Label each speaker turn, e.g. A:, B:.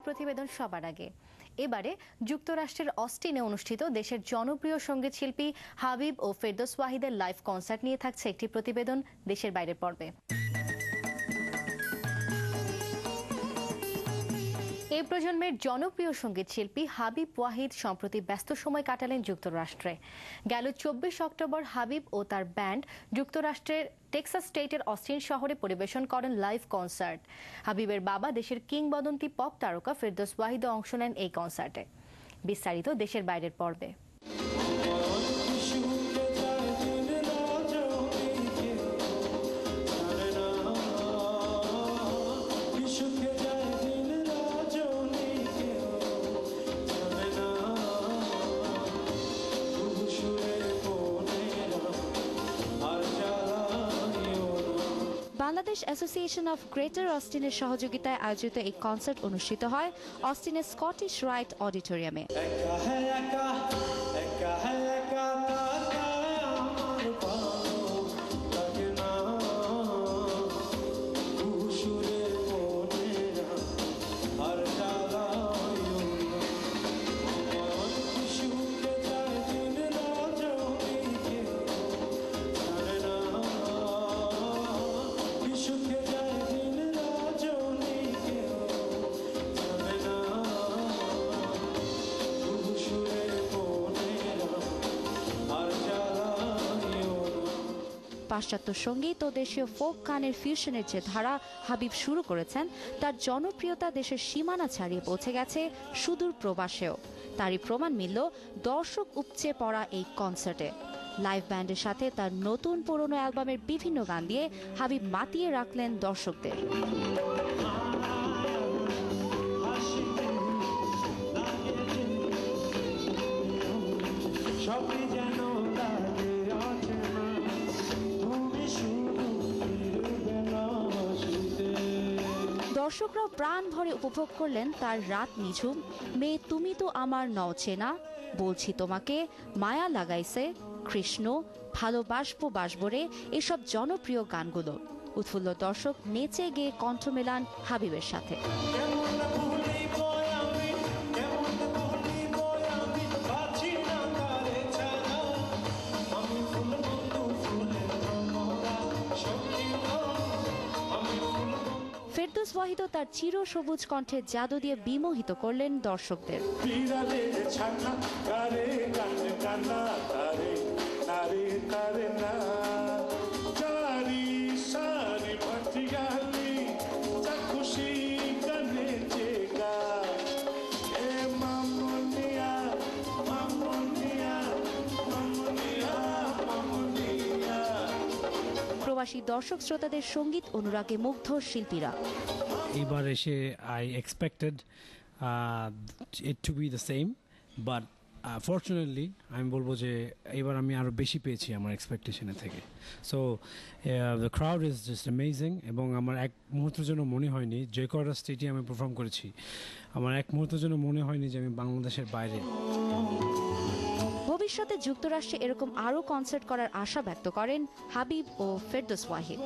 A: প্রতিবেদন সবার আগে। এবারে যুক্তরাষ্ট্রের অস্টিনে অনুষ্ঠিত দেশের জনপ্রিয় সঙ্গীত শিল্পী হাবিব ও ফেরদৌস ওয়াহিদের লাইভ কনসার্ট নিয়ে থাকছে একটি প্রতিবেদন দেশের বাইরের পর্বে। এই প্রজন্মের জনপ্রিয় সঙ্গীত শিল্পী হাবিব ওয়াহিদ সম্প্রতি ব্যস্ত সময় কাটালেন যুক্তরাষ্ট্রে। গেল 24 অক্টোবর হাবিব ও তার ব্যান্ড যুক্তরাষ্ট্রের টেক্সাস স্টেটের অস্টিন শহরে পরিবেশন করেন লাইভ কনসার্ট। হাবিবের বাবা দেশের কিংবদন্তি পপ তারকা ফেরদৌস ওয়াহিদও অংশ নেন এই কনসার্টে। বিস্তারিত দেশের বাইরের পর্বে।
B: বাংলাদেশ অ্যাসোসিয়েশন অফ গ্রেটার অস্টিনের সহযোগিতায় আয়োজিত এই কনসার্ট অনুষ্ঠিত হয় অস্টিনের স্কটিশ রাইট অডিটোরিয়ামে। পাশ্চাত্য সঙ্গীত ও দেশীয় ফোক গানের ফিউশনের যে ধারা হাবিব শুরু করেছেন তার জনপ্রিয়তা দেশের সীমানা ছাড়িয়ে পৌঁছে গেছে সুদূর প্রবাসেও। তারই প্রমাণ মিলল দর্শক উপচে পড়া এই কনসার্টে। লাইভ ব্যান্ডের সাথে তার নতুন পুরনো অ্যালবামের বিভিন্ন গান দিয়ে হাবিব মাতিয়ে রাখলেন দর্শকদের। দর্শকরাও প্রাণ ভরে উপভোগ করলেন তার রাত নিঝুম, মেয়ে তুমি তো আমার নও চেনা, বলছি তোমাকে, মায়া লাগাইছে, কৃষ্ণ, ভালোবাসবো বাসবরে এসব জনপ্রিয় গানগুলো। উৎফুল্ল দর্শক নেচে গেয়ে কণ্ঠ মেলান হাবিবের সাথে। ফেরদৌস ওয়াহিদও তার চির সবুজ কণ্ঠের জাদু দিয়ে বিমোহিত করলেন দর্শকদের। প্রবাসী দর্শক শ্রোতাদের সঙ্গীত অনুরাগে মুগ্ধ শিল্পীরা।
C: এবার এসে I expected it to be the same, but fortunately আমি বলবো যে এবার আমি আরো বেশি পেয়েছি আমার এক্সপেকটেশনের থেকে। So the crowd is just amazing এবং আমার এক মুহূর্তের জন্য মনে হয়নি যে কটা স্টেডিয়ামে পারফর্ম করেছি, আমার এক মুহূর্তের জন্য মনে হয়নি যে আমি বাংলাদেশের বাইরে।
B: ভবিষ্যতে যুক্তরাষ্ট্রে এরকম আরো কনসার্ট করার আশা ব্যক্ত করেন হাবিব ও ফেরদৌস ওয়াহিদ।